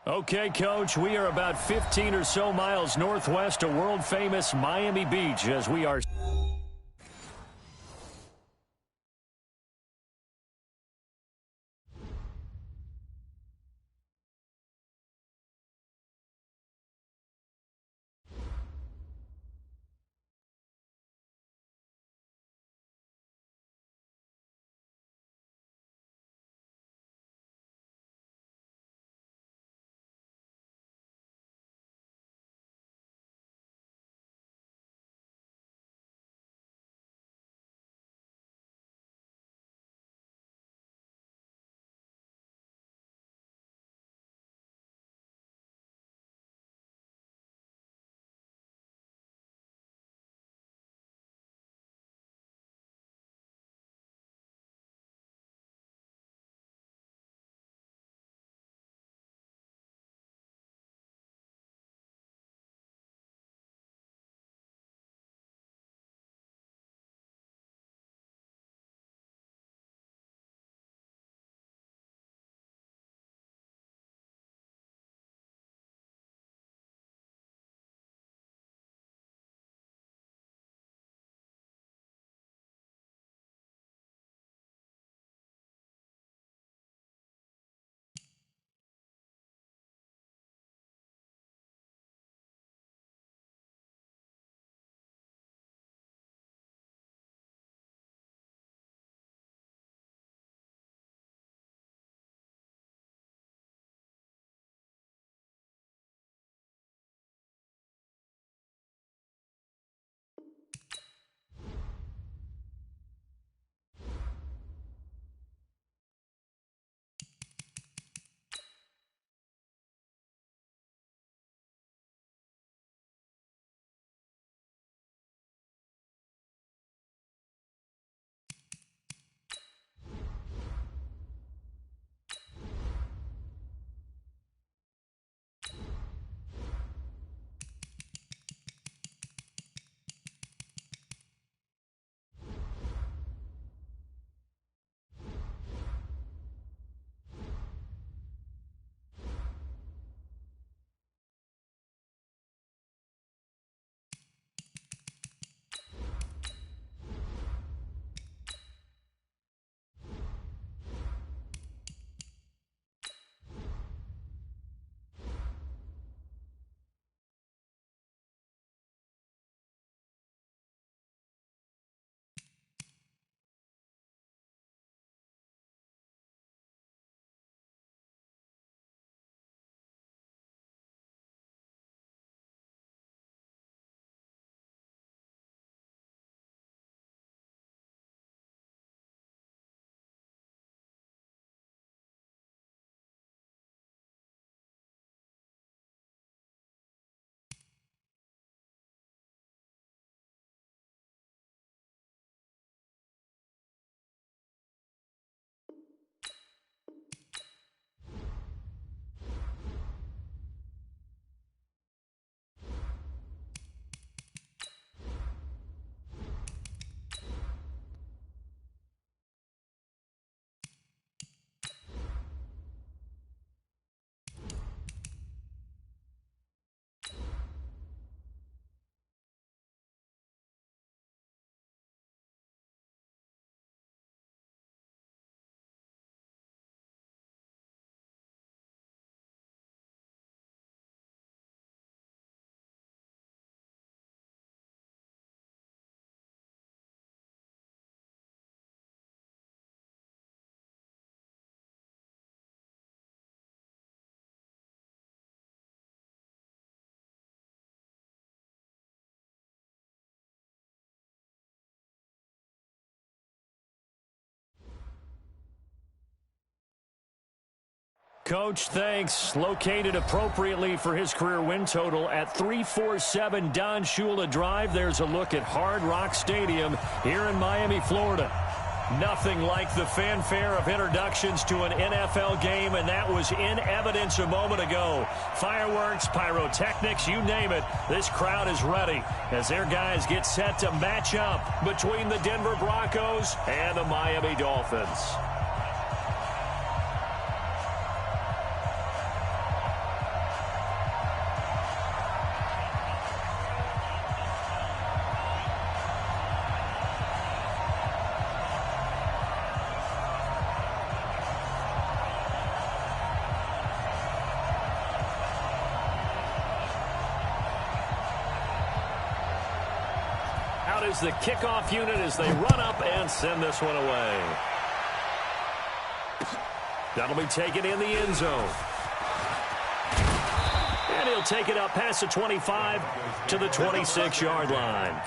Okay, Coach, we are about 15 or so miles northwest of world-famous Miami Beach as we are... Coach, thanks. Located appropriately for his career win total at 347 Don Shula Drive. There's a look at Hard Rock Stadium here in Miami, Florida. Nothing like the fanfare of introductions to an NFL game, and that was in evidence a moment ago. Fireworks, pyrotechnics, you name it. This crowd is ready as their guys get set to match up between the Denver Broncos and the Miami Dolphins. out as the kickoff unit as they run up and send this one away. That'll be taken in the end zone. And he'll take it up past the 25 to the 26-yard line.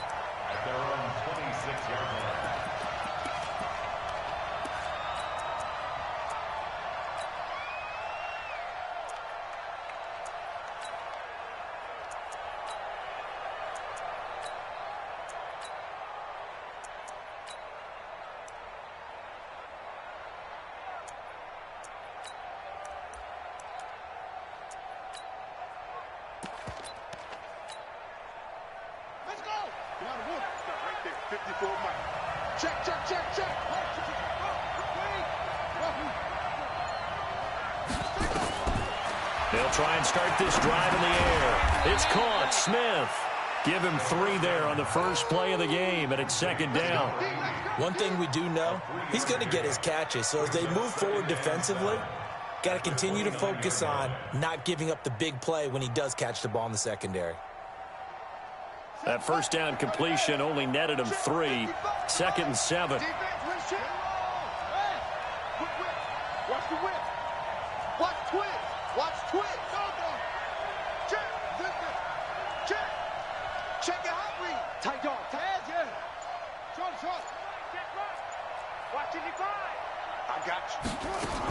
They'll try and start this drive in the air. It's caught. Smith. Give him 3 there on the first play of the game, and it's second down. One thing we do know, he's going to get his catches. So as they move forward defensively, got to continue to focus on not giving up the big play when he does catch the ball in the secondary. That first down completion only netted him 3. Second and 7.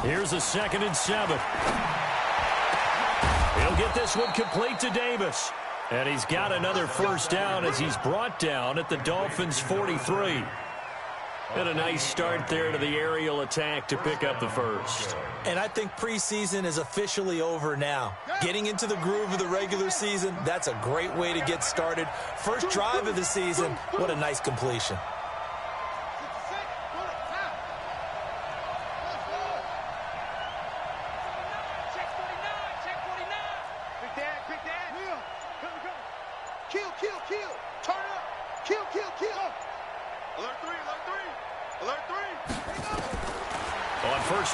Here's a 2nd and 7. He'll get this one complete to Davis. And he's got another first down as he's brought down at the Dolphins' 43. And a nice start there to the aerial attack to pick up the first. And I think preseason is officially over now. Getting into the groove of the regular season, that's a great way to get started. First drive of the season, what a nice completion.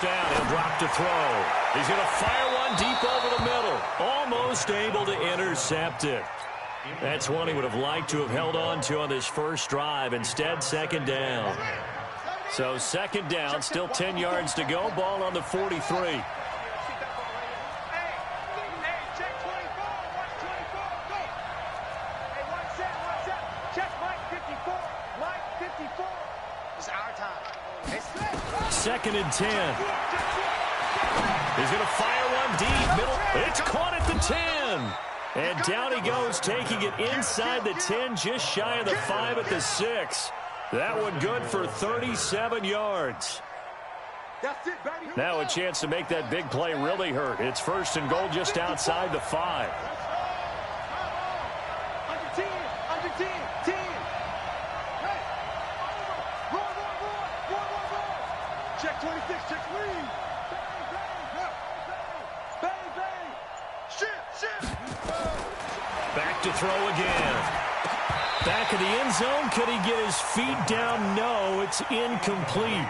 Down, he'll drop to throw. He's going to fire one deep over the middle. Almost able to intercept it. That's one he would have liked to have held on to on this first drive. Instead, second down. So second down, still 10 yards to go. Ball on the 43. Second and 10. He's going to fire one deep. Middle. It's caught at the 10. And down he goes, taking it inside the 10, just shy of the 5 at the 6. That one good for 37 yards. Now a chance to make that big play really hurt. It's first and goal just outside the 5. Back to throw again. Back of the end zone. Could he get his feet down? No, it's incomplete.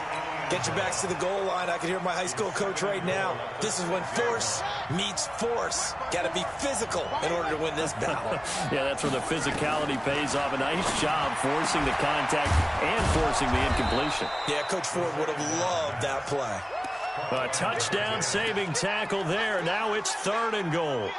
Get your backs to the goal line. I can hear my high school coach right now. This is when force meets force. Got to be physical in order to win this battle. Yeah, that's where the physicality pays off. A nice job forcing the contact and forcing the incompletion. Yeah, Coach Ford would have loved that play. A touchdown-saving tackle there. Now it's third and goal.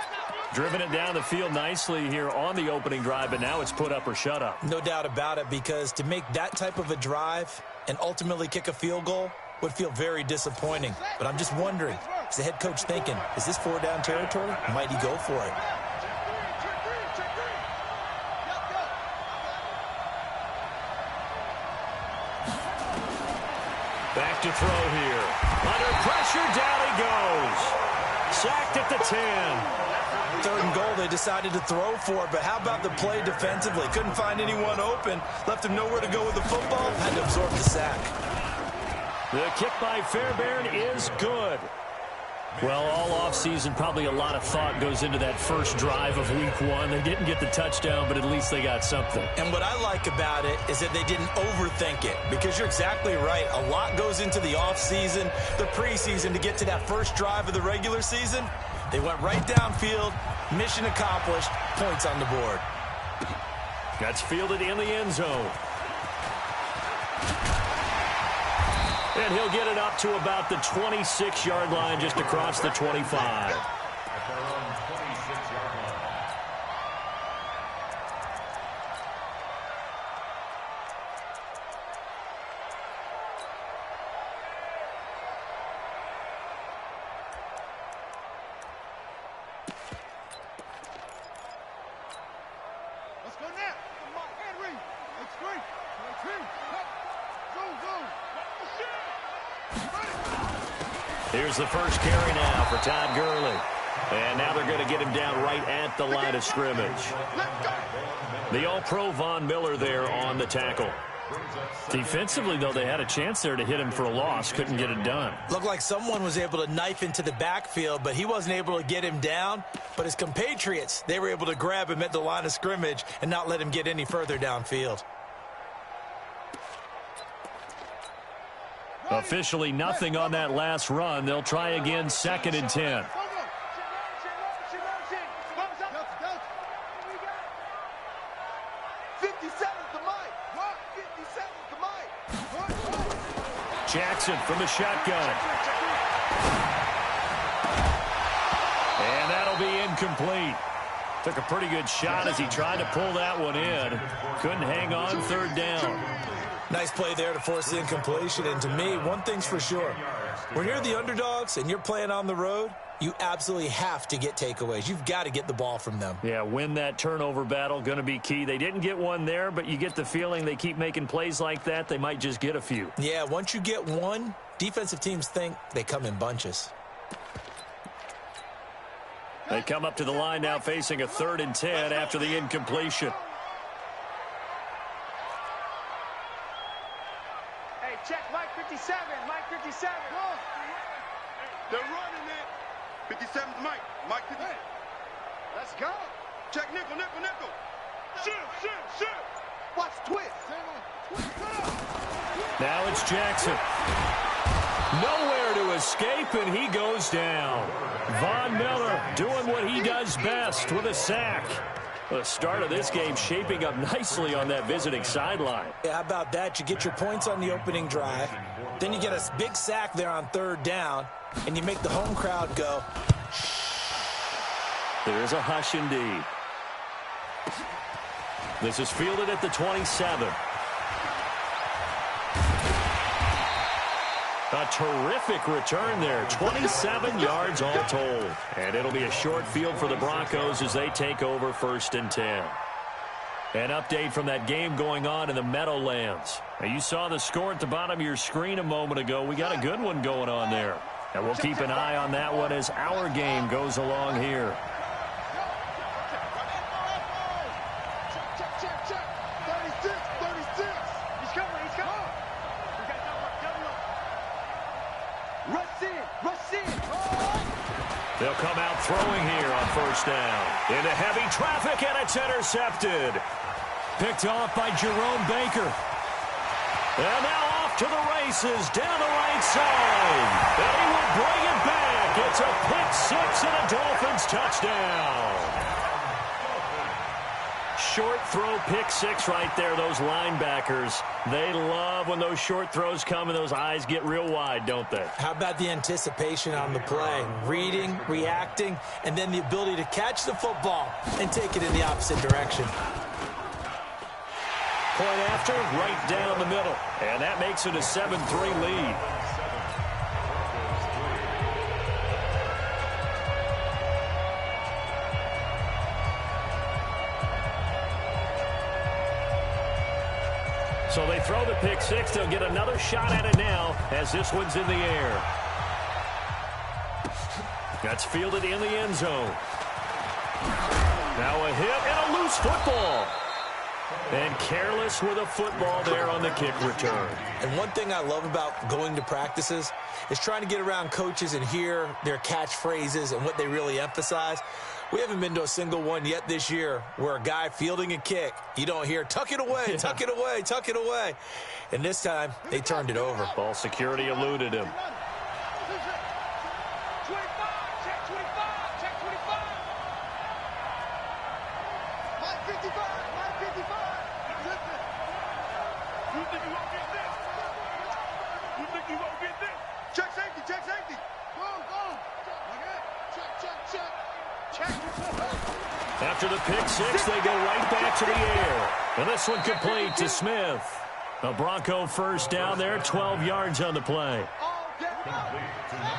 Driven it down the field nicely here on the opening drive, but now it's put up or shut up. No doubt about it, because to make that type of a drive and ultimately kick a field goal would feel very disappointing. But I'm just wondering, is the head coach thinking, is this 4-down territory? Might he go for it? Back to throw here. Under pressure, down he goes. Sacked at the 10. Third and goal, they decided to throw for it, but how about the play defensively? Couldn't find anyone open, left him nowhere to go with the football, had to absorb the sack. The kick by Fairbairn is good. Well, all offseason, probably a lot of thought goes into that first drive of week 1. They didn't get the touchdown, but at least they got something. And what I like about it is that they didn't overthink it, because you're exactly right. A lot goes into the offseason, the preseason, to get to that first drive of the regular season. They went right downfield, mission accomplished, points on the board. That's fielded in the end zone. And he'll get it up to about the 26-yard line, just across the 25. Here's the first carry now for Todd Gurley. And now they're going to get him down right at the line of scrimmage. The All-Pro Von Miller there on the tackle. Defensively, though, they had a chance there to hit him for a loss. Couldn't get it done. Looked like someone was able to knife into the backfield, but he wasn't able to get him down. But his compatriots, they were able to grab him at the line of scrimmage and not let him get any further downfield. Officially nothing on that last run. They'll try again, 2nd and 10. Jackson from the shotgun. And that'll be incomplete. Took a pretty good shot as he tried to pull that one in. Couldn't hang on, 3rd down. Nice play there to force the incompletion. And to me, one thing's for sure. When you're the underdogs and you're playing on the road, you absolutely have to get takeaways. You've got to get the ball from them. Yeah, win that turnover battle, going to be key. They didn't get one there, but you get the feeling they keep making plays like that, they might just get a few. Yeah, once you get one, defensive teams think they come in bunches. They come up to the line now facing a 3rd and 10 after the incompletion. Hey, check Mike 57. Mike 57. They're running it. 57's Mike. Mike 57. Hey, let's go. Check nickel, nickel, nickel. Shoot. Watch twist. Now it's Jackson. Nowhere to escape, and he goes down. Von Miller doing what he does best with a sack. The start of this game shaping up nicely on that visiting sideline. Yeah, how about that? You get your points on the opening drive. Then you get a big sack there on 3rd down, and you make the home crowd go. There's a hush indeed. This is fielded at the 27. A terrific return there. 27 yards all told. And it'll be a short field for the Broncos as they take over 1st and 10. An update from that game going on in the Meadowlands. Now, you saw the score at the bottom of your screen a moment ago. We got a good one going on there. And we'll keep an eye on that one as our game goes along here. They'll come out throwing here on 1st down. Into heavy traffic, and it's intercepted. Picked off by Jerome Baker. And now off to the races down the right side. And he will bring it back. It's a pick-6 and a Dolphins touchdown. Short throw, pick-6 right there. Those linebackers, they love when those short throws come and those eyes get real wide, don't they? How about the anticipation on the play? Reading, reacting, and then the ability to catch the football and take it in the opposite direction. Point after, right down the middle. And that makes it a 7-3 lead. So they throw the pick-6. They'll get another shot at it now as this one's in the air. That's fielded in the end zone. Now a hit and a loose football. And careless with a football there on the kick return. And one thing I love about going to practices is trying to get around coaches and hear their catchphrases and what they really emphasize. We haven't been to a single one yet this year where a guy fielding a kick, you don't hear, tuck it away, tuck it away, tuck it away. And this time, they turned it over. Ball security eluded him. You think you won't get this? You think you won't get this? Check safety, check safety. Go. Check. After the pick six, they go right back to the air. And this one complete to Smith. A Bronco first down there, 12 yards on the play.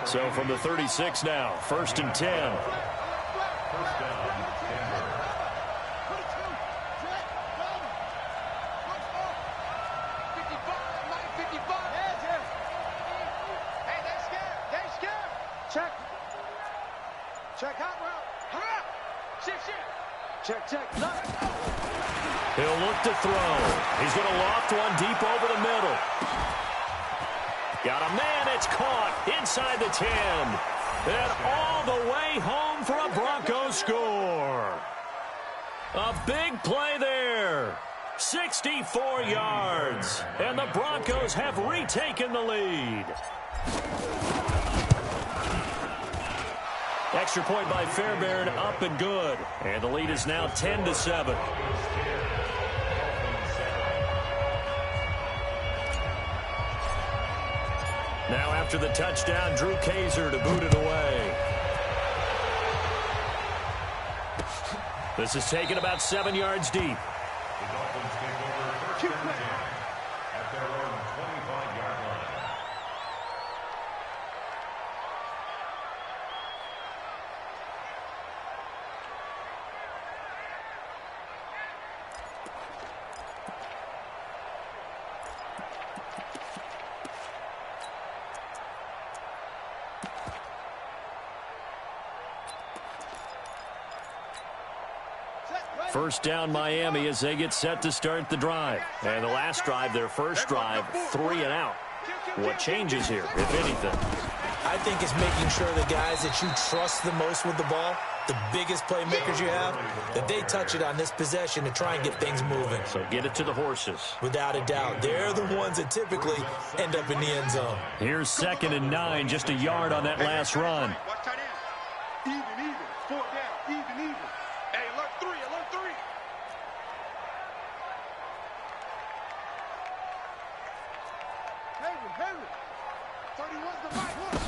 So from the 36 now, 1st and 10. Check. He'll look to throw. He's going to loft one deep over the middle. Got a man. It's caught inside the 10. And all the way home for a Broncos score. A big play there. 64 yards. And the Broncos have retaken the lead. Extra point by Fairbairn, up and good. And the lead is now 10-7. Now after the touchdown, Drew Kaiser to boot it away. This is taken about 7 yards deep. The Dolphins take over 1st and 10 at their own 25-yard line. First down Miami as they get set to start the drive. And the last drive, their first drive, 3 and out. What changes here, if anything? I think it's making sure the guys that you trust the most with the ball, the biggest playmakers you have, that they touch it on this possession to try and get things moving. So get it to the horses. Without a doubt, they're the ones that typically end up in the end zone. Here's 2nd and 9, just a yard on that last run. Watch tight end. Even. 4 down. Even. Hey, alert 3. Henry. 31's the right one.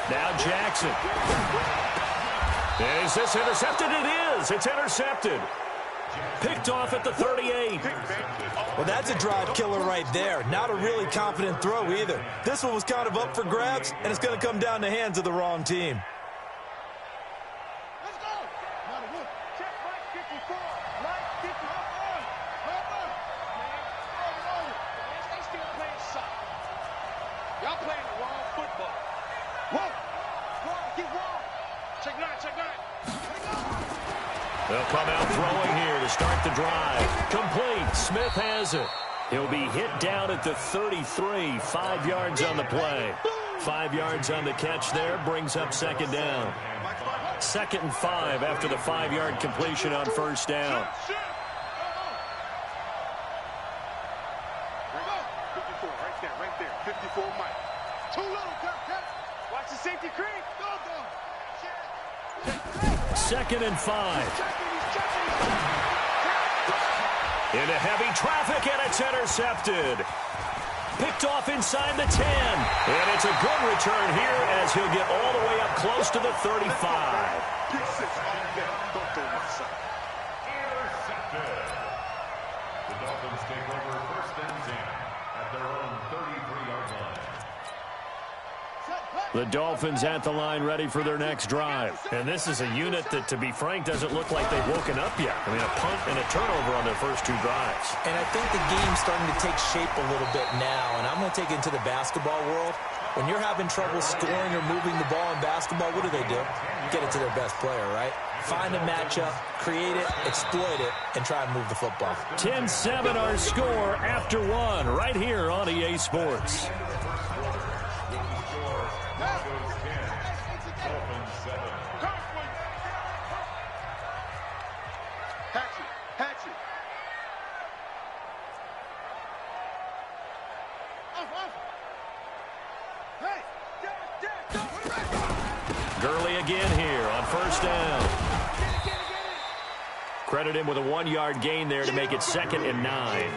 Now Jackson. Is this intercepted? It is. It's intercepted. Picked off at the 38. Well, that's a drive killer right there. Not a really confident throw either. This one was kind of up for grabs, and it's going to come down the hands of the wrong team. Let's go. Check Mike 54. Mike 54. They still playing soccer. Y'all playing the wrong football. Get wrong. Check 9. They'll come out throwing here to start the drive. Complete. Smith has it. He'll be hit down at the 33. 5 yards on the play. 5 yards on the catch there. Brings up 2nd down. 2nd and 5 after the 5-yard completion on 1st down. 54, right there. 54, Mike. Too low, Watch the safety creep. Go. 2nd and 5. Into heavy traffic, and it's intercepted. Picked off inside the 10. And it's a good return here as he'll get all the way up close to the 35. Pick 6 on that. Don't throw my son. Intercepted. The Dolphins take over 1st and 10 at their own 33-yard line. The Dolphins at the line ready for their next drive. And this is a unit that, to be frank, doesn't look like they've woken up yet. I mean, a punt and a turnover on their first 2 drives. And I think the game's starting to take shape a little bit now, and I'm going to take it into the basketball world. When you're having trouble scoring or moving the ball in basketball, what do? Get it to their best player, right? Find a matchup, create it, exploit it, and try and move the football. 10-7 our score after 1 right here on EA Sports. Hatchet. Hey, Gurley again here on 1st down. Credit him with a 1-yard gain there to make it 2nd and 9.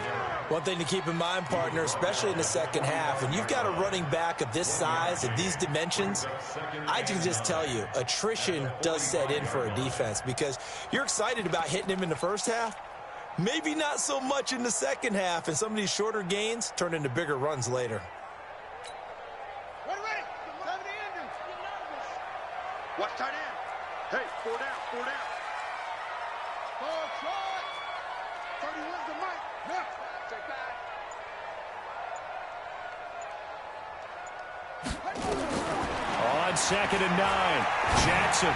One thing to keep in mind, partner, especially in the second half, when you've got a running back of this size, of these dimensions, I can just tell you, attrition does set in for a defense because you're excited about hitting him in the first half. Maybe not so much in the second half, and some of these shorter gains turn into bigger runs later. Ready. Watch tight end. Hey, 4 down. Ball short. 31's the mic. Left. Take that. On 2nd and 9, Jackson.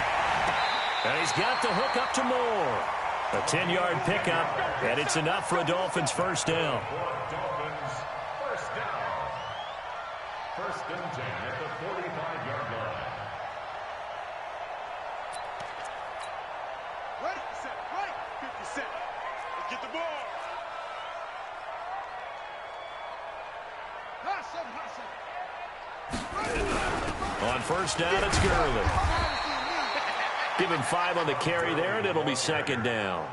And he's got the hook up to Moore. A 10-yard pickup, and it's enough for a Dolphins first down. Dolphins first down. 1st and 10 at the 45-yard line. Right. 57. Let's get the ball. On first down, it's Gurley. Give him 5 on the carry there, and it'll be 2nd down.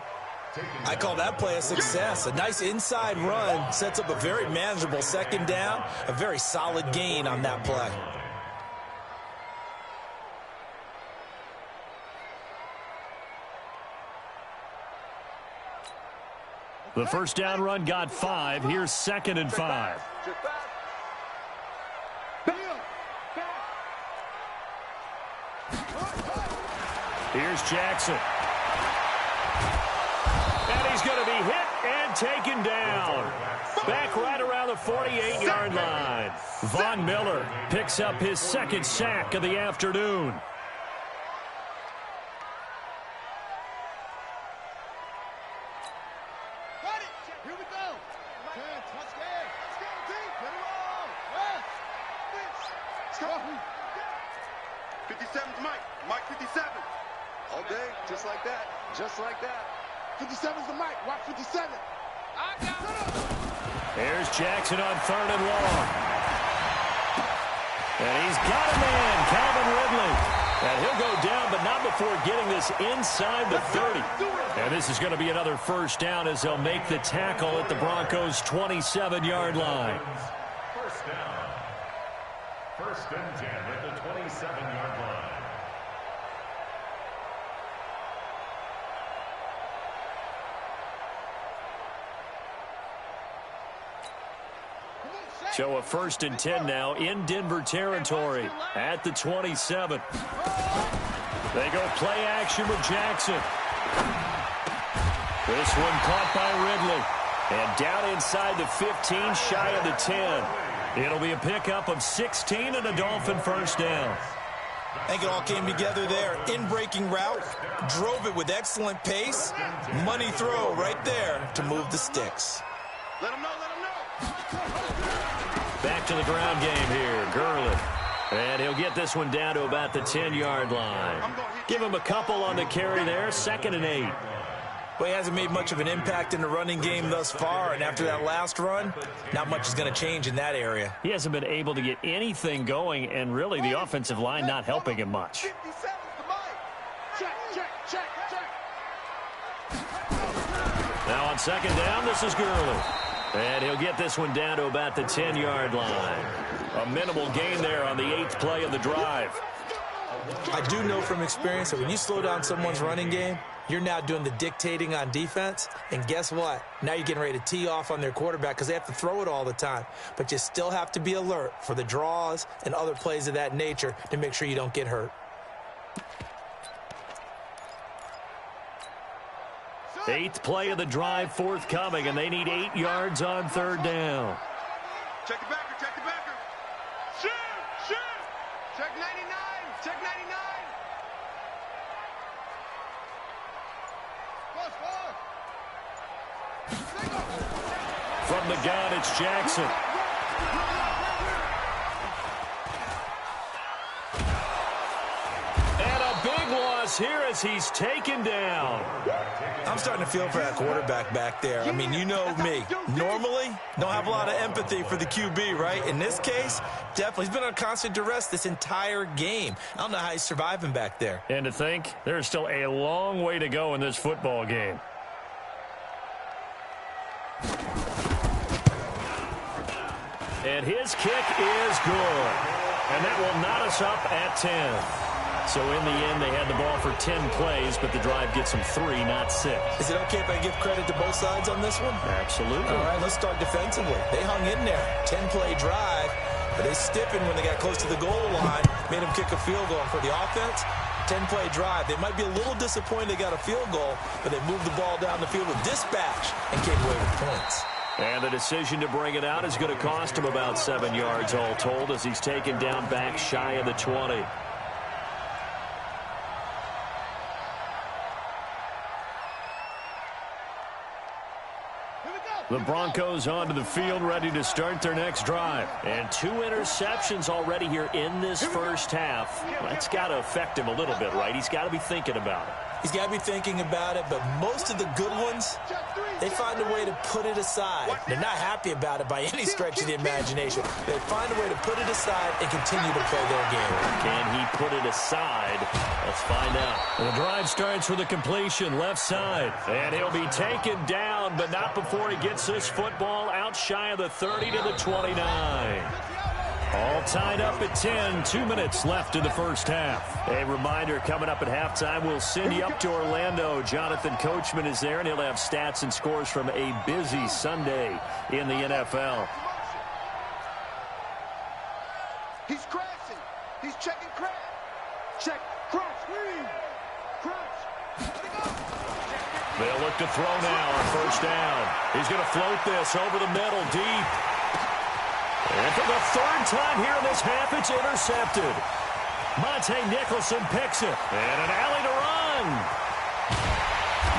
I call that play a success. A nice inside run sets up a very manageable 2nd down, a very solid gain on that play. The first down run got 5. Here's 2nd and 5. Here's Jackson. And he's going to be hit and taken down. Back right around the 48-yard line. Von Miller picks up his 2nd sack of the afternoon. Here we go. 57's Mike. Mike 57. All day, just like that. 57's the Mike. Watch 57. I got it. There's Jackson on 3rd and long. And he's got a man, Calvin Ridley. And he'll go down, but not before getting this inside the 30. And this is going to be another first down as they'll make the tackle at the Broncos' 27-yard line. First down. 1st and 10 at the 27-yard line. So a 1st and 10 now in Denver territory at the 27. They go play action with Jackson. This one caught by Ridley. And down inside the 15, shy of the 10. It'll be a pickup of 16 and a Dolphin first down. I think it all came together there. In-breaking route, drove it with excellent pace. Money throw right there to move the sticks. Let him know. Back to the ground game here, Gurley. And he'll get this one down to about the 10-yard line. Give him a couple on the carry there, 2nd and 8. Well, he hasn't made much of an impact in the running game thus far, and after that last run, not much is going to change in that area. He hasn't been able to get anything going, and really the offensive line not helping him much. 57's the Mike. Check. Now on 2nd down, this is Gurley. And he'll get this one down to about the 10-yard line. A minimal gain there on the 8th play of the drive. I do know from experience that when you slow down someone's running game, you're now doing the dictating on defense. And guess what? Now you're getting ready to tee off on their quarterback because they have to throw it all the time. But you still have to be alert for the draws and other plays of that nature to make sure you don't get hurt. 8th play of the drive forthcoming, and they need 8 yards on 3rd down. Check the backer. Shoot. Check 99. From the gun, it's Jackson. And a big loss here as he's taken down. I'm starting to feel for that quarterback back there. I mean, you know me. Normally, don't have a lot of empathy for the QB, right? In this case, definitely. He's been on constant duress this entire game. I don't know how he's surviving back there. And to think, there's still a long way to go in this football game. And his kick is good. And that will knot us up at 10. So in the end, they had the ball for 10 plays, but the drive gets them 3, not 6. Is it okay if I give credit to both sides on this one? Absolutely. All right, let's start defensively. They hung in there. 10-play drive, but they stiffened when they got close to the goal line, made them kick a field goal. And for the offense, 10-play drive. They might be a little disappointed they got a field goal, but they moved the ball down the field with dispatch and came away with points. And the decision to bring it out is going to cost him about 7 yards all told as he's taken down back shy of the 20. The Broncos onto the field, ready to start their next drive. And 2 interceptions already here in this first half. That's got to affect him a little bit, right? He's got to be thinking about it. He's got to be thinking about it, but most of the good ones, they find a way to put it aside. They're not happy about it by any stretch of the imagination. They find a way to put it aside and continue to play their game. Can he put it aside? Let's find out. The drive starts with a completion left side. And he'll be taken down, but not before he gets this football out shy of the 30 to the 29. All tied up at 10, 2 minutes left in the first half. A reminder, coming up at halftime, we'll send you up to Orlando. Jonathan Coachman is there, and he'll have stats and scores from a busy Sunday in the NFL. He's crashing. He's checking crash. Check, crash, screen. Crash. They'll look to throw now on first down. He's going to float this over the middle, deep. And for the 3rd time here in this half, it's intercepted. Monte Nicholson picks it. And an alley to run.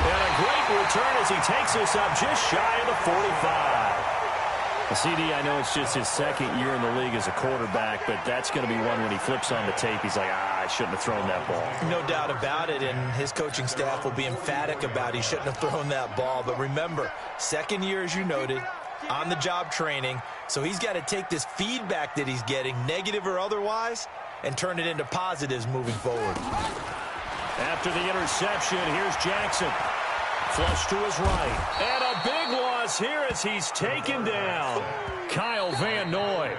And a great return as he takes this up just shy of the 45. CD, I know it's just his 2nd year in the league as a quarterback, but that's going to be one when he flips on the tape. He's like, I shouldn't have thrown that ball. No doubt about it, and his coaching staff will be emphatic about he shouldn't have thrown that ball. But remember, 2nd year, as you noted, on-the-job training. So he's got to take this feedback that he's getting, negative or otherwise, and turn it into positives moving forward. After the interception, here's Jackson. Flush to his right. And a big loss here as he's taken down. Kyle Van Noy.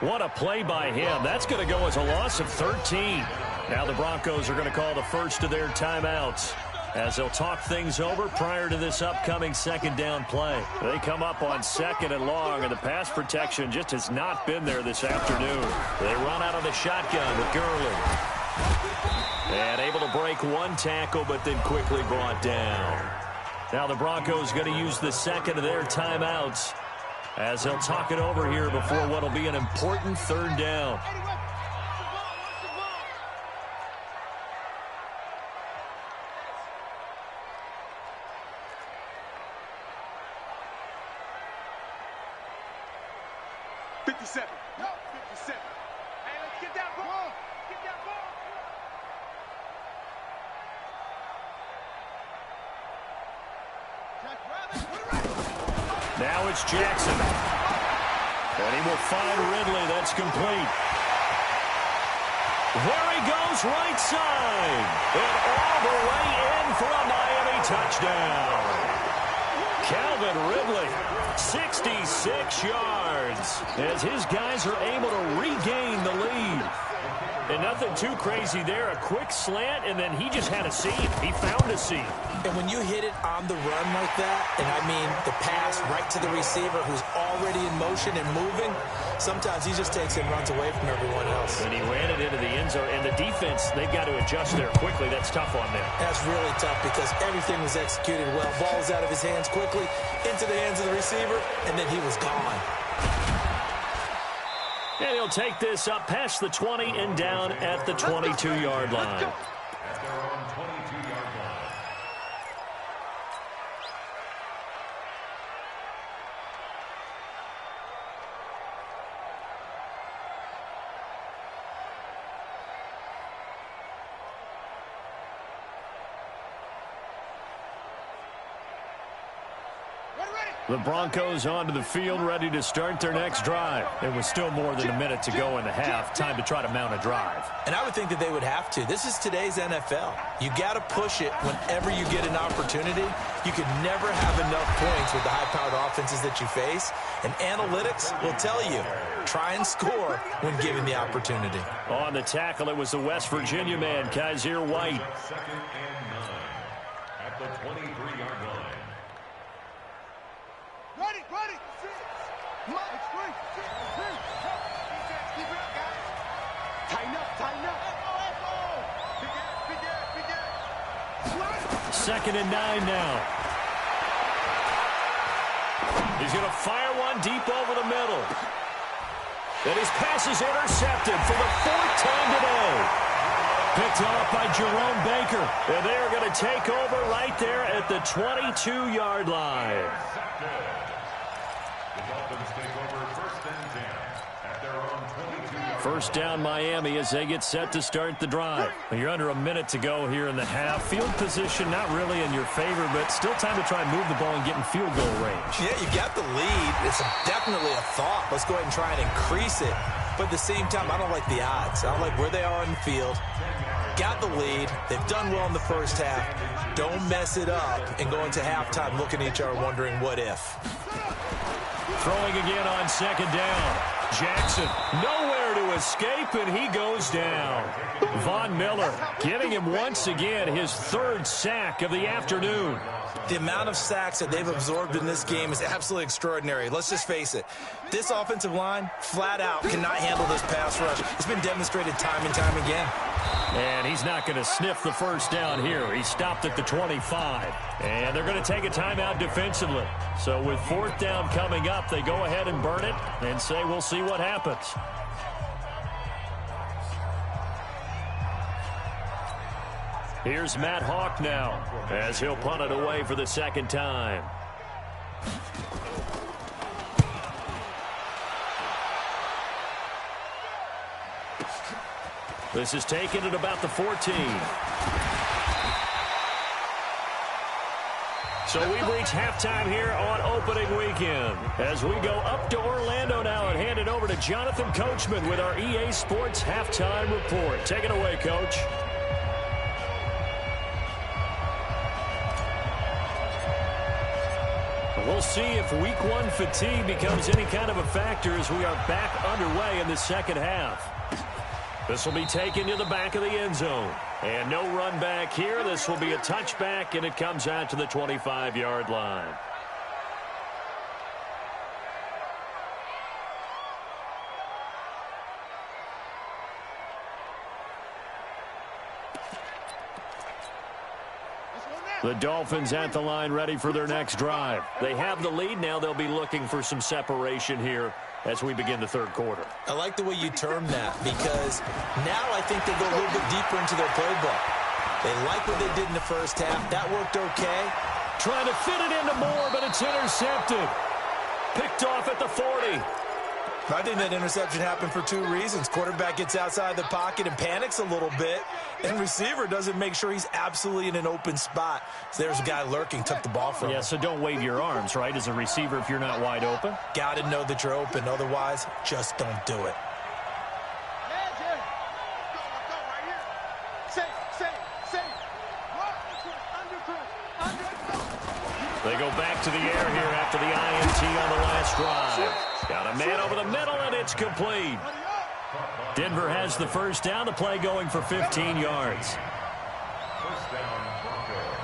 What a play by him. That's going to go as a loss of 13. Now the Broncos are going to call the first of their timeouts as they'll talk things over prior to this upcoming 2nd down play. They come up on 2nd and long, and the pass protection just has not been there this afternoon. They run out of the shotgun with Gurley. And able to break 1 tackle, but then quickly brought down. Now the Broncos going to use the 2nd of their timeouts as they'll talk it over here before what will be an important 3rd down. Now it's Jackson. And he will find Ridley. That's complete. There he goes, right side. And all the way in for a Miami touchdown. Calvin Ridley, 66 yards, as his guys are able to regain the lead. And nothing too crazy there. A quick slant, and then he just had a seam. He found a seam. And when you hit it on the run like that, and I mean the pass right to the receiver who's already in motion and moving, sometimes he just takes and runs away from everyone else. And he ran it into the end zone. And the defense, they've got to adjust there quickly. That's tough on them. That's really tough because everything was executed well. Ball's out of his hands quickly, into the hands of the receiver, and then he was gone. And he'll take this up past the 20 and down at the 22-yard line. At their own 22-yard line. The Broncos onto the field, ready to start their next drive. It was still more than a minute to go in the half. Time to try to mount a drive. And I would think that they would have to. This is today's NFL. You got to push it whenever you get an opportunity. You can never have enough points with the high-powered offenses that you face. And analytics will tell you, try and score when given the opportunity. On the tackle, it was the West Virginia man, Kaiser White. Second and 9 at the 23-yard line. Ready, ready. Extreme. Keep it up, guys. Tighten up, tighten up. Big ass. Second and 9 now. He's going to fire one deep over the middle. And his pass is intercepted for the 4th time today. Picked off by Jerome Baker. And they are going to take over right there at the 22-yard line. The Dolphins take over first and 10 at their own 22-yard. First down Miami as they get set to start the drive. You're under a minute to go here in the half. Field position not really in your favor, but still time to try and move the ball and get in field goal range. Yeah, you got the lead. It's definitely a thought. Let's go ahead and try and increase it. But at the same time, I don't like the odds. I don't like where they are on the field. Got the lead. They've done well in the first half. Don't mess it up and go into halftime looking at each other wondering what if. Throwing again on second down. Jackson nowhere to escape, and he goes down. Von Miller giving him once again his 3rd sack of the afternoon. The amount of sacks that they've absorbed in this game is absolutely extraordinary. Let's just face it. This offensive line, flat out, cannot handle this pass rush. It's been demonstrated time and time again. And he's not going to sniff the first down here. He stopped at the 25. And they're going to take a timeout defensively. So with 4th down coming up, they go ahead and burn it and say we'll see what happens. Here's Matt Hawk now as he'll punt it away for the 2nd time. This is taken at about the 14. So we've reached halftime here on opening weekend. As we go up to Orlando now and hand it over to Jonathan Coachman with our EA Sports Halftime Report. Take it away, Coach. We'll see if week 1 fatigue becomes any kind of a factor as we are back underway in the second half. This will be taken to the back of the end zone. And no run back here. This will be a touchback, and it comes out to the 25-yard line. The Dolphins at the line ready for their next drive. They have the lead now. They'll be looking for some separation here as we begin the 3rd quarter. I like the way you term that because now I think they go a little bit deeper into their playbook. They like what they did in the first half. That worked okay. Trying to fit it into Moore, but it's intercepted. Picked off at the 40. I think that interception happened for 2 reasons. Quarterback gets outside the pocket and panics a little bit, and receiver doesn't make sure he's absolutely in an open spot. So there's a guy lurking, took the ball from him. Yeah, so don't wave your arms, right, as a receiver if you're not wide open. Got to know that you're open. Otherwise, just don't do it. They go back to the air here after the INT on the last drive. Got a man over the middle, and it's complete. Denver has the first down. The play going for 15 yards. First down, Broncos.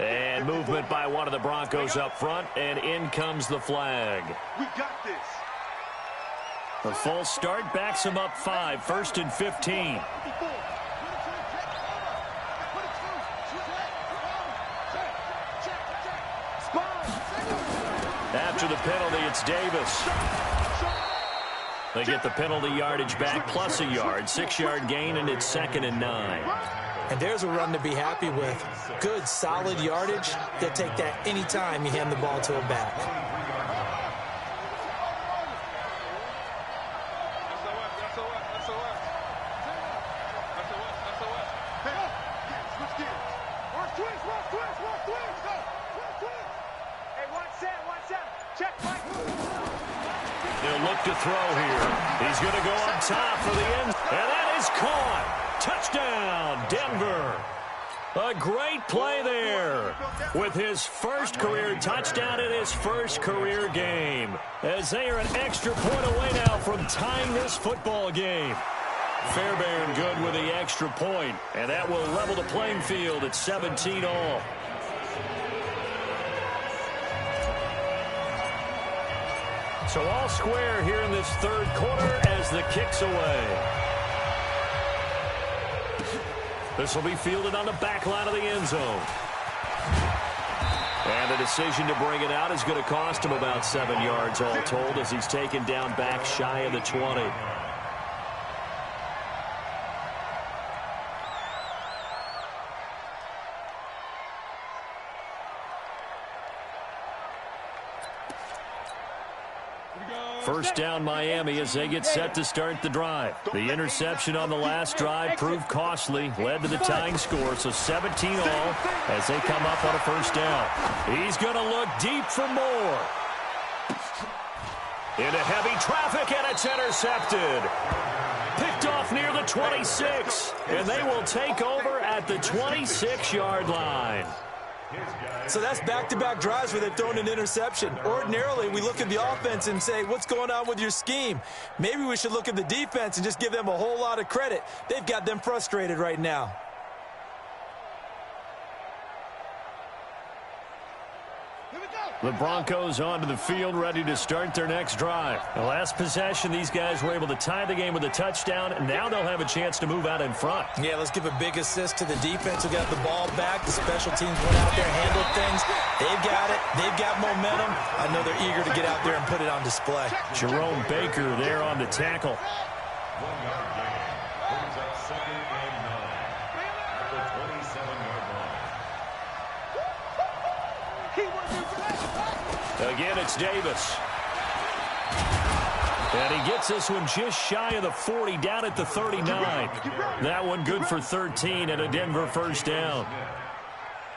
And movement by one of the Broncos up front, and in comes the flag. We got this. The full start backs him up 5, 1st and 15. After the penalty, it's Davis. They get the penalty yardage back plus a yard, 6-yard gain, and it's 2nd and 9. And there's a run to be happy with. Good, solid yardage. They'll take that anytime you hand the ball to a back. throw here. He's going to go up top for the end. And that is caught. Touchdown, Denver. A great play there with his first career touchdown in his first career game, as they are an extra point away now from tying this football game. Fairbairn good with the extra point, and that will level the playing field at 17 all. So all square here in this third quarter as the kick's away. This will be fielded on the back line of the end zone. And the decision to bring it out is going to cost him about 7 yards all told, as he's taken down back shy of the 20. First down Miami as they get set to start the drive. The interception on the last drive proved costly, led to the tying score, so 17 all as they come up on a first down. He's going to look deep for more. Into heavy traffic, and it's intercepted. Picked off near the 26, and they will take over at the 26-yard line. So that's back-to-back drives where they've thrown an interception. Ordinarily, we look at the offense and say, what's going on with your scheme? Maybe we should look at the defense and just give them a whole lot of credit. They've got them frustrated right now. The Broncos onto the field, ready to start their next drive. The last possession, these guys were able to tie the game with a touchdown, and now they'll have a chance to move out in front. Yeah, let's give a big assist to the defense who got the ball back. The special teams went out there, handled things. They've got it. They've got momentum. I know they're eager to get out there and put it on display. Jerome Baker there on the tackle. 1 yard gain. Brings up 2nd and 9 at the 27-yard line. Again, it's Davis. And he gets this one just shy of the 40, down at the 39. That one good for 13 and a Denver first down.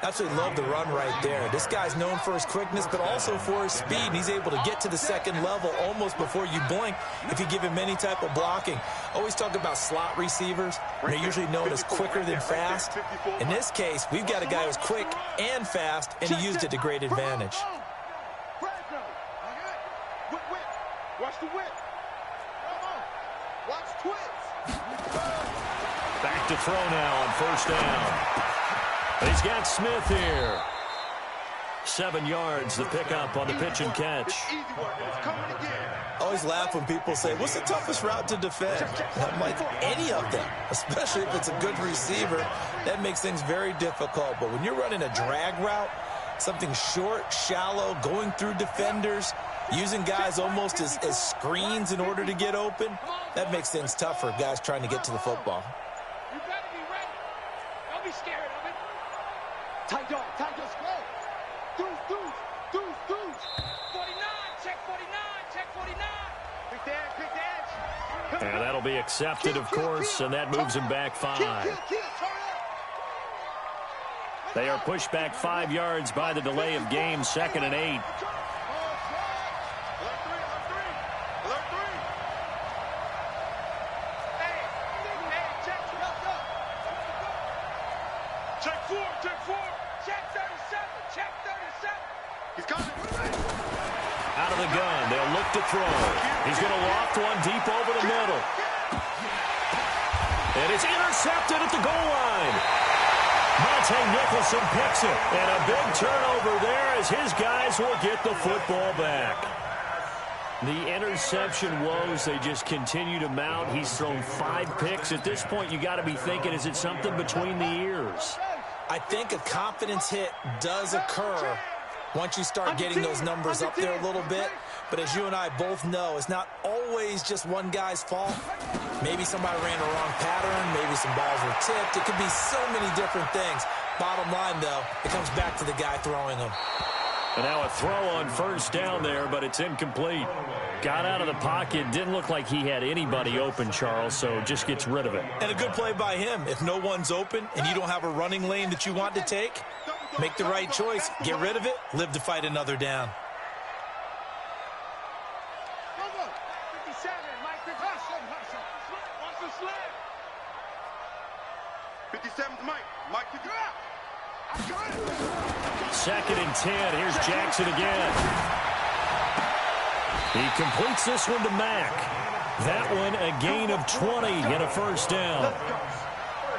Absolutely love the run right there. This guy's known for his quickness, but also for his speed. He's able to get to the second level almost before you blink if you give him any type of blocking. Always talk about slot receivers. They're usually known as quicker than fast. In this case, we've got a guy who's quick and fast, and he used it to great advantage. Watch the whip. Watch twits. Back to throw now on first down. He's got Smith here. 7 yards, the pickup on the pitch and catch. I always laugh when people say, what's the toughest route to defend? I'm like, any of them, especially if it's a good receiver. That makes things very difficult. But when you're running a drag route, something short, shallow, going through defenders, using guys almost as screens in order to get open, that makes things tough for guys trying to get to the football. You better be ready. Don't be scared of it. Tight dog, square. Deuce. 49, check 49, check 49. Quick the edge. And that'll be accepted, of course, and that moves him back 5. They are pushed back 5 yards by the delay of game, 2nd and 8. Out of the gun, they'll look to throw. He's going to loft one deep over the middle. And it's intercepted at the goal line. Monte Nicholson picks it. And a big turnover there as his guys will get the football back. The interception woes, they just continue to mount. He's thrown 5 picks. At this point, you got to be thinking, is it something between the ears? I think a confidence hit does occur once you start getting those numbers up there a little bit. But as you and I both know, it's not always just one guy's fault. Maybe somebody ran a wrong pattern. Maybe some balls were tipped. It could be so many different things. Bottom line, though, it comes back to the guy throwing them. And now a throw on first down there, but it's incomplete. Got out of the pocket. Didn't look like he had anybody open, Charles, so just gets rid of it. And a good play by him. If no one's open and you don't have a running lane that you want to take, make the right choice. Get rid of it. Live to fight another down. slam. 57's Mike. Mike, 50. Second and 10. Here's Jackson again. He completes this one to Mack. That one a gain of 20 and a first down.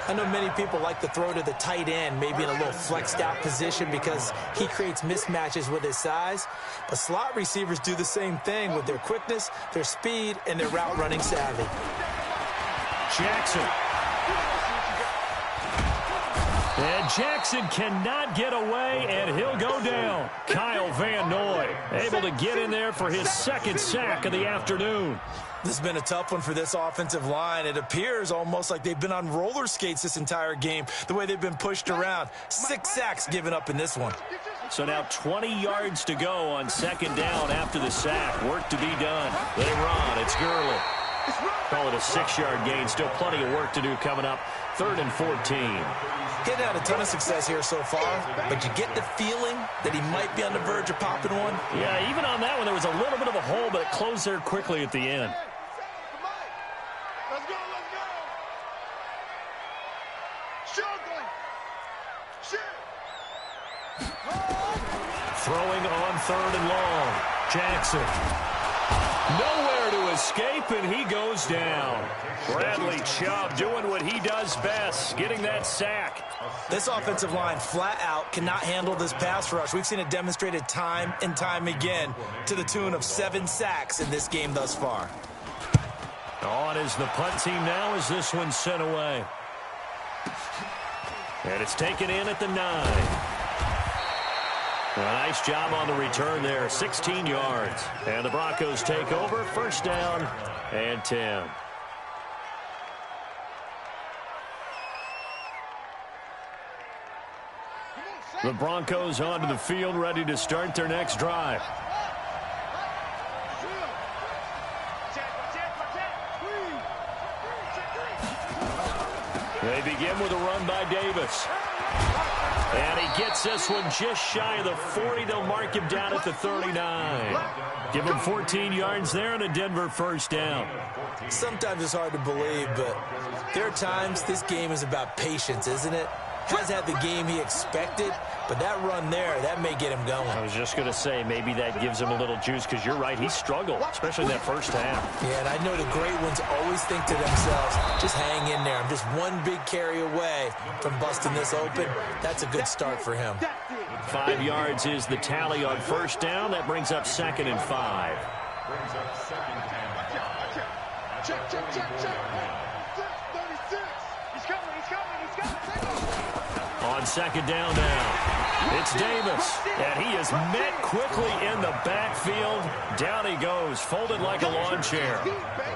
I know many people like to throw to the tight end, maybe in a little flexed out position because he creates mismatches with his size. But slot receivers do the same thing with their quickness, their speed, and their route running savvy. Jackson. And Jackson cannot get away, and he'll go down. Kyle Van Noy able to get in there for his second sack of the afternoon. This has been a tough one for this offensive line. It appears almost like they've been on roller skates this entire game, the way they've been pushed around. 6 sacks given up in this one. So now 20 yards to go on second down after the sack. Work to be done. They run. It's Gurley. Call it a 6-yard gain. Still plenty of work to do coming up. 3rd and 14. He's had a ton of success here so far, but you get the feeling that he might be on the verge of popping one. Yeah, even on that one, there was a little bit of a hole, but it closed there quickly at the end. Let's go, let's go. Struggling. Shit. Throwing on 3rd and long. Jackson. Nowhere to escape, and he goes down. Bradley Chubb doing what he does best, getting that sack. This offensive line flat out cannot handle this pass rush. We've seen it demonstrated time and time again to the tune of 7 sacks in this game thus far. On is the punt team now as this one's sent away. And it's taken in at the 9. A nice job on the return there, 16 yards. And the Broncos take over, first down and 10. The Broncos onto the field, ready to start their next drive. They begin with a run by Davis. And he gets this one just shy of the 40. They'll mark him down at the 39. Give him 14 yards there and a Denver first down. Sometimes it's hard to believe, but there are times this game is about patience, isn't it? Has had the game he expected, but that run there, that may get him going. I was just going to say, maybe that gives him a little juice, because you're right, he struggled, especially in that first half. Yeah, and I know the great ones always think to themselves, just hang in there. I'm just one big carry away from busting this open. That's a good start for him. 5 yards is the tally on first down. That brings up 2nd and 5. Check, check, check, check. 36. He's coming, he's coming, he's coming. On second down now, it's Davis, and he is met quickly in the backfield. Down he goes, folded like a lawn chair.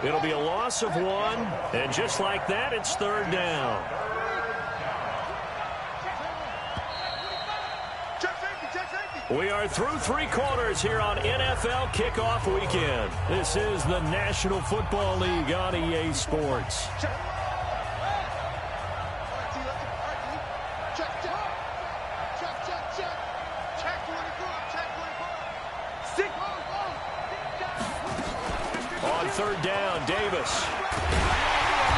It'll be a loss of 1, and just like that, it's 3rd down. We are through 3 quarters here on NFL Kickoff Weekend. This is the National Football League on EA Sports. On 3rd down, Davis.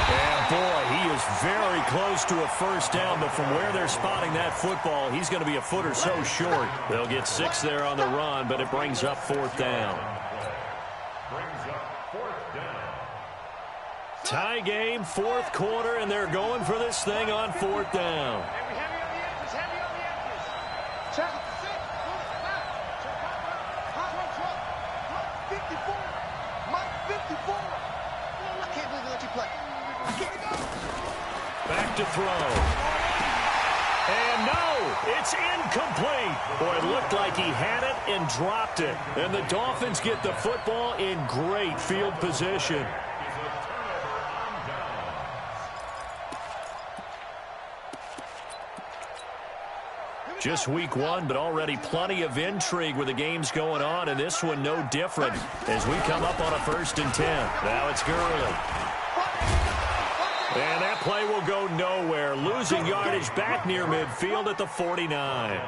And boy, he is very close to a first down, but from where they're spotting that football, he's going to be a foot or so short. They'll get 6 there on the run, but it brings up 4th down. Tie game, 4th quarter, and they're going for this thing on 4th down. Back to throw. And no, it's incomplete. Boy, it looked like he had it and dropped it. And the Dolphins get the football in great field position. Just week 1, but already plenty of intrigue with the games going on, and this one no different as we come up on a 1st and 10. Now it's Gurley. And that play will go nowhere. Losing yardage back near midfield at the 49.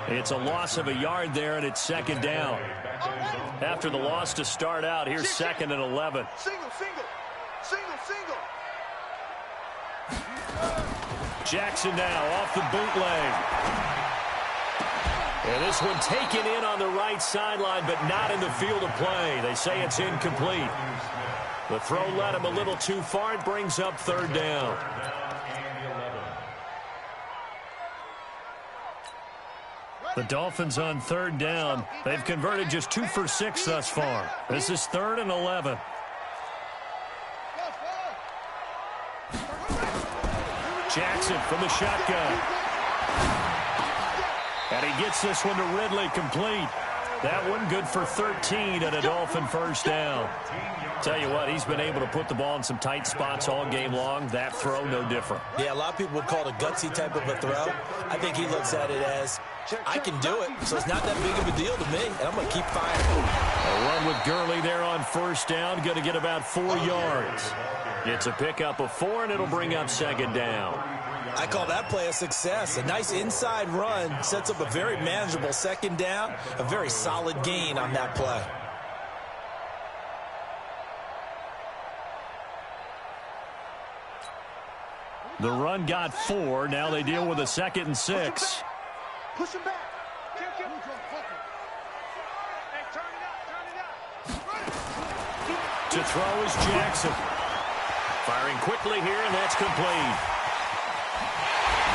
It's a loss of a yard there, and it's 2nd down. After the loss to start out, here's 2nd and 11. Single, single, single, single. Jackson now off the bootleg. And this one taken in on the right sideline, but not in the field of play. They say it's incomplete. The throw led him a little too far. It brings up third down. The Dolphins on third down. They've converted just 2 for 6 thus far. This is 3rd and 11. Jackson from the shotgun. And he gets this one to Ridley complete. That one good for 13 and a Dolphin first down. Tell you what, he's been able to put the ball in some tight spots all game long. That throw, no different. Yeah, a lot of people would call it a gutsy type of a throw. I think he looks at it as, I can do it, so it's not that big of a deal to me, and I'm going to keep firing. A run with Gurley there on first down. Going to get about 4 yards. It's a pickup of 4, and it'll bring up second down. I call that play a success. A nice inside run sets up a very manageable second down. A very solid gain on that play. The run got 4. Now they deal with a 2nd and 6. Push him back. To throw is Jackson. Firing quickly here, and that's complete.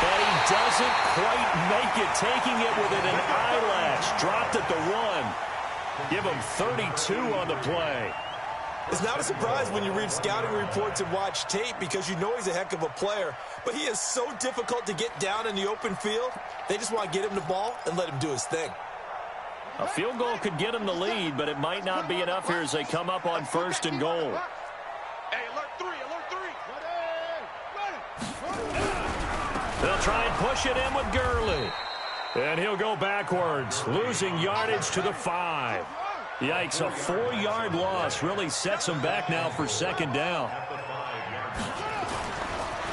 But he doesn't quite make it, taking it within an eyelash. Dropped at the 1. Give him 32 on the play. It's not a surprise when you read scouting reports and watch tape because you know he's a heck of a player. But he is so difficult to get down in the open field. They just want to get him the ball and let him do his thing. A field goal could get him the lead, but it might not be enough here as they come up on 1st and goal. Hey, alert 3, alert 3. They'll try and push it in with Gurley. And he'll go backwards, losing yardage to the 5. Yikes, a 4-yard loss really sets him back now for second down.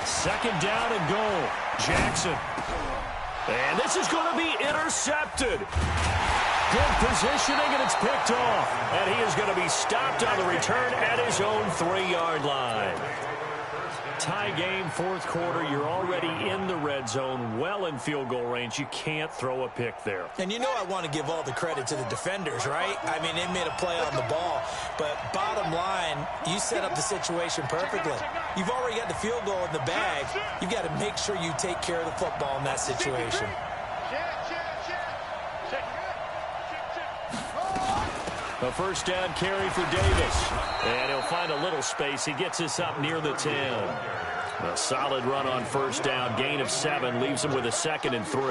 Second down and goal. Jackson. And this is going to be intercepted. Good positioning, and it's picked off. And he is going to be stopped on the return at his own 3-yard line. Tie game, 4th quarter. You're already in the red zone, well in field goal range. You can't throw a pick there. And you know I want to give all the credit to the defenders, right? I mean, they made a play on the ball. But bottom line, you set up the situation perfectly. You've already got the field goal in the bag. You've got to make sure you take care of the football in that situation. A first down carry for Davis. And he'll find a little space. He gets us up near the 10. A solid run on first down. Gain of 7 leaves him with a 2nd and 3.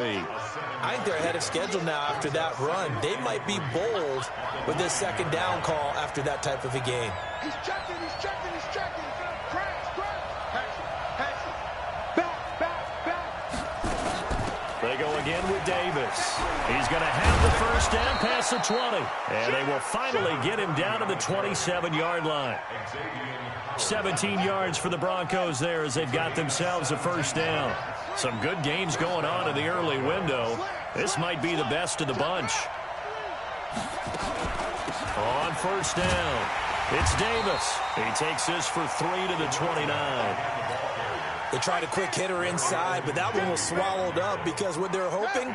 I think they're ahead of schedule now after that run. They might be bold with this second down call after that type of a game. He's checking, he's checking, he's checking. Crash, pass it. Back. They go again with Davis. He's going to have the first down past the 20. And they will finally get him down to the 27-yard line. 17 yards for the Broncos there as they've got themselves a first down. Some good games going on in the early window. This might be the best of the bunch. On first down, it's Davis. He takes this for 3 to the 29. They tried a quick hitter inside, but that one was swallowed up because what they're hoping,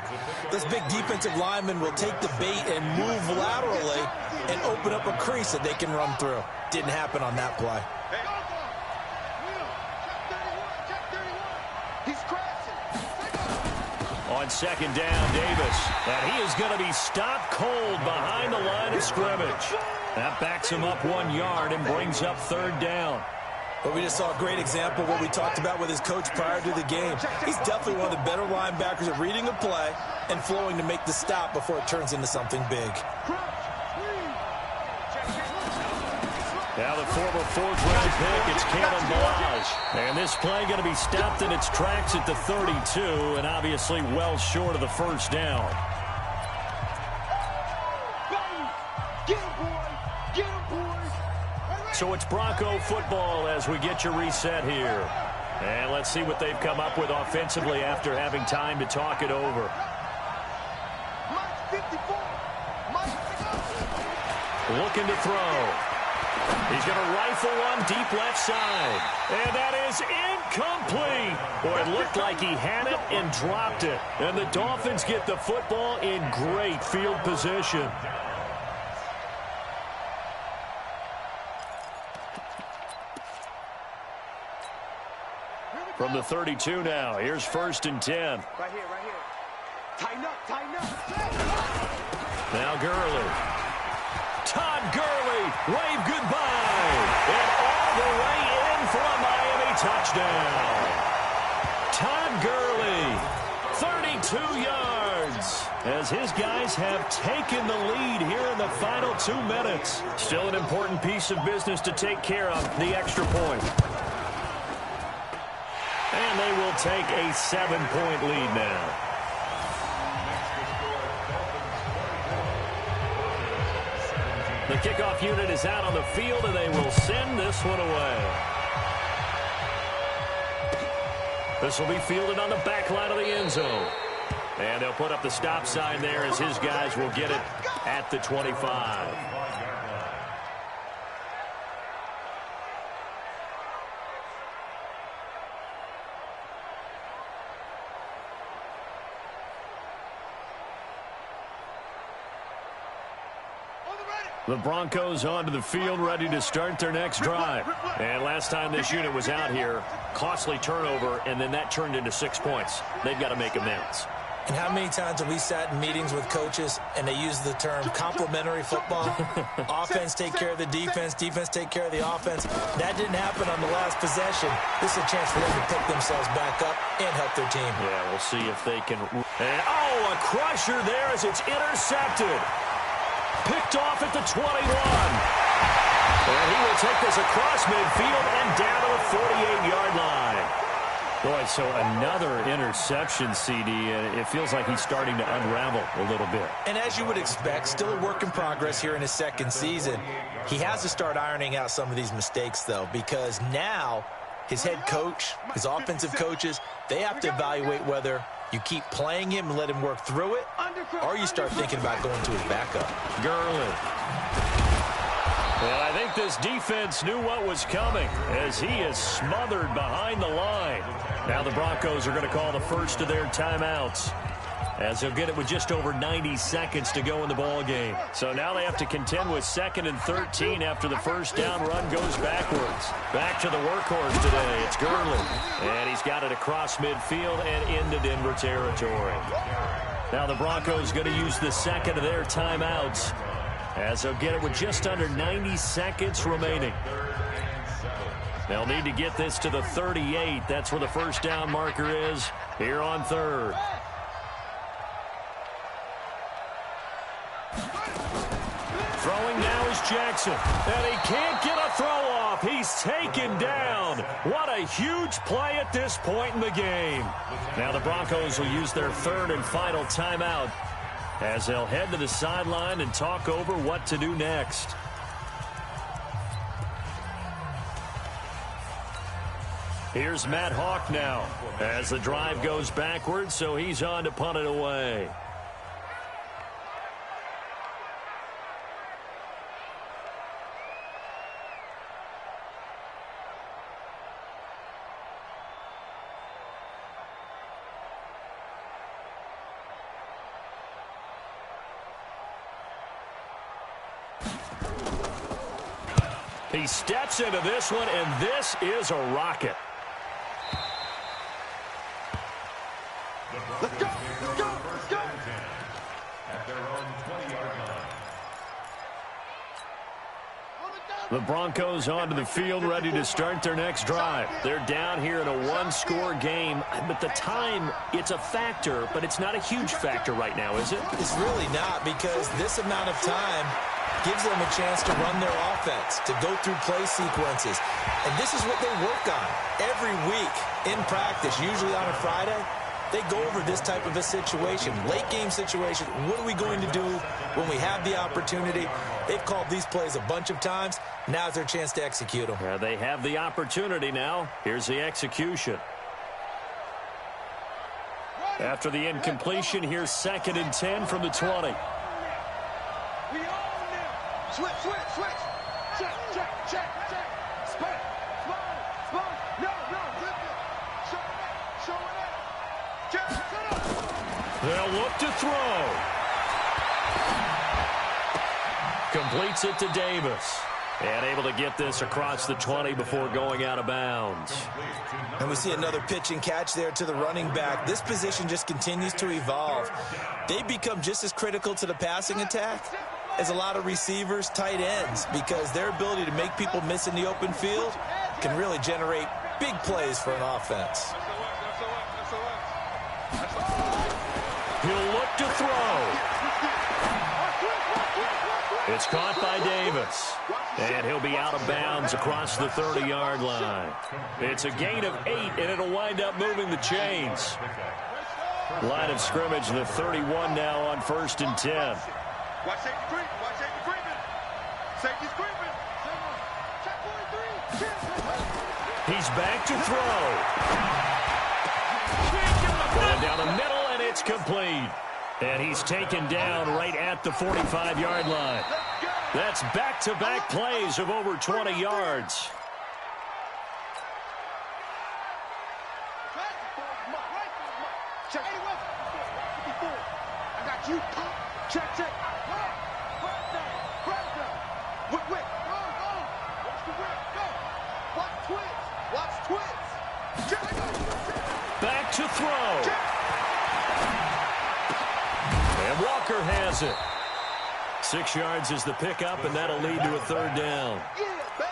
this big defensive lineman will take the bait and move laterally and open up a crease that they can run through. Didn't happen on that play. On second down, Davis. And he is going to be stopped cold behind the line of scrimmage. That backs him up 1 yard and brings up third down. But we just saw a great example of what we talked about with his coach prior to the game. He's definitely one of the better linebackers at reading a play and flowing to make the stop before it turns into something big. Now the former 4th-round pick, it's Kalen Balaj. And this play going to be stopped in its tracks at the 32, and obviously well short of the first down. So it's Bronco football as we get you reset here. And let's see what they've come up with offensively after having time to talk it over. Looking to throw. He's going to rifle one deep left side. And that is incomplete. Boy, it looked like he had it and dropped it. And the Dolphins get the football in great field position. From the 32 now, here's 1st and 10. Right here, right here. Tighten up, tighten up. Now Gurley. Todd Gurley, wave goodbye. And all the way in for a Miami touchdown. Todd Gurley, 32 yards. As his guys have taken the lead here in the final 2 minutes. Still an important piece of business to take care of, the extra point. And they will take a 7-point lead now. The kickoff unit is out on the field, and they will send this one away. This will be fielded on the back line of the end zone. And they'll put up the stop sign there as his guys will get it at the 25. The Broncos onto the field, ready to start their next drive. And last time this unit was out here, costly turnover, and then that turned into 6 points. They've got to make amends. And how many times have we sat in meetings with coaches and they use the term complementary football? Offense take care of the defense, defense take care of the offense. That didn't happen on the last possession. This is a chance for them to pick themselves back up and help their team. Yeah, we'll see if they can. And, oh, a crusher there as it's intercepted. Picked off at the 21. And he will take this across midfield and down to the 48-yard line. Boy, so another interception, CD, and it feels like he's starting to unravel a little bit. And as you would expect, still a work in progress here in his second season. He has to start ironing out some of these mistakes, though, because now his head coach, his offensive coaches, they have to evaluate whether you keep playing him and let him work through it, or you start thinking about going to his backup. Gurley. Well, I think this defense knew what was coming as he is smothered behind the line. Now the Broncos are going to call the first of their timeouts as they'll get it with just over 90 seconds to go in the ball game. So now they have to contend with 2nd and 13 after the first down run goes backwards. Back to the workhorse today. It's Gurley. And he's got it across midfield and into Denver territory. Now the Broncos going to use the second of their timeouts as they'll get it with just under 90 seconds remaining. They'll need to get this to the 38. That's where the first down marker is here on 3rd. Throwing now is Jackson. And he can't get a throw off. He's taken down. What a huge play at this point in the game. Now the Broncos will use their 3rd and final timeout as they'll head to the sideline and talk over what to do next. Here's Matt Hawk now as the drive goes backwards, so he's on to punt it away. He steps into this one, and this is a rocket. Let's go, let's go, let's go. At their own 20-yard line. The Broncos onto the field, ready to start their next drive. They're down here in a one-score game, but the time, it's a factor, but it's not a huge factor right now, is it? It's really not, because this amount of time gives them a chance to run their offense, to go through play sequences. And this is what they work on every week in practice, usually on a Friday. They go over this type of a situation, late game situation. What are we going to do when we have the opportunity? They've called these plays a bunch of times. Now's their chance to execute them. They have the opportunity now. Here's the execution. After the incompletion, here's 2nd and 10 from the 20. We own them. Switch, switch, switch. Check, check, check, check. Spin, spin. No, flip it. Show it up. Check, shut up. They'll look to throw. Completes it to Davis. And able to get this across the 20 before going out of bounds. And we see another pitch and catch there to the running back. This position just continues to evolve. They become just as critical to the passing attack as a lot of receivers, tight ends, because their ability to make people miss in the open field can really generate big plays for an offense. He'll look to throw. It's caught by Davis. And he'll be out of bounds across the 30-yard line. It's a gain of 8, and it'll wind up moving the chains. Line of scrimmage, the 31 now on 1st and 10. Watch safety creep. Watch safety creeping. Safety's creeping. Check 43. He's back to throw. Going down the middle, and it's complete. And he's taken down right at the 45-yard line. That's back-to-back plays of over 20 yards. Check. I got you. Check, check. Whip. Watch the whip. Go. Watch twins. Check. Back to throw. And Walker has it. 6 yards is the pickup, and that'll lead to a 3rd down.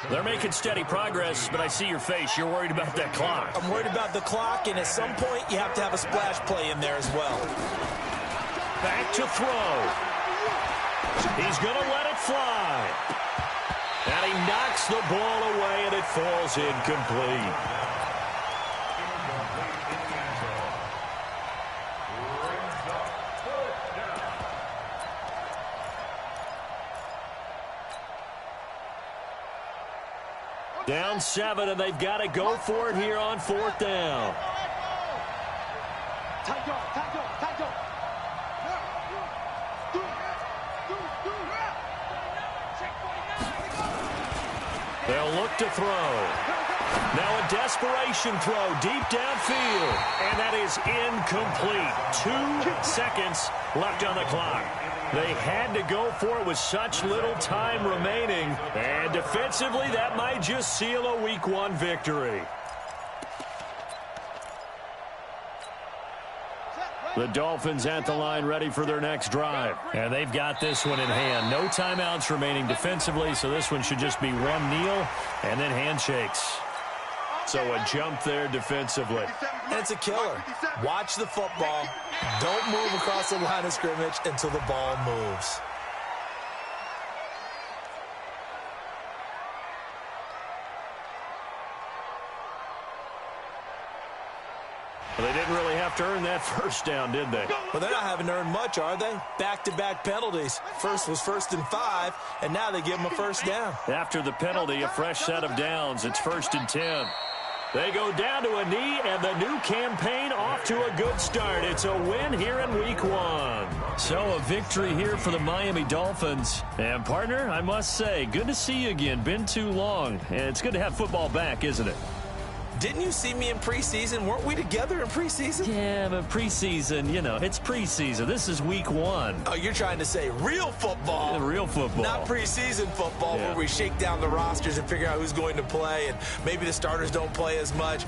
They're making steady progress, but I see your face. You're worried about that clock. I'm worried about the clock, and at some point you have to have a splash play in there as well. Back to throw. He's going to let it fly. And he knocks the ball away, and it falls incomplete. Down 7, and they've got to go for it here on 4th down. They'll look to throw. Now a desperation throw deep downfield, and that is incomplete. 2 seconds left on the clock. They had to go for it with such little time remaining, and defensively that might just seal a Week 1 victory. The Dolphins at the line ready for their next drive. And they've got this one in hand. No timeouts remaining defensively, so this one should just be one kneel and then handshakes. So a jump there defensively. And it's a killer. Watch the football. Don't move across the line of scrimmage until the ball moves. Well, they didn't really have to earn that first down, did they? Well, they're not having to earn much, are they? Back-to-back penalties. First was 1st and 5, and now they give them a 1st down. After the penalty, a fresh set of downs. It's 1st and 10. They go down to a knee, and the new campaign off to a good start. It's a win here in Week 1. So a victory here for the Miami Dolphins. And, partner, I must say, good to see you again. Been too long. And it's good to have football back, isn't it? Didn't you see me in preseason? Weren't we together in preseason? Yeah, but preseason, you know, it's preseason. This is Week 1. Oh, you're trying to say real football. Real football. Not preseason football, yeah, where we shake down the rosters and figure out who's going to play, and maybe the starters don't play as much.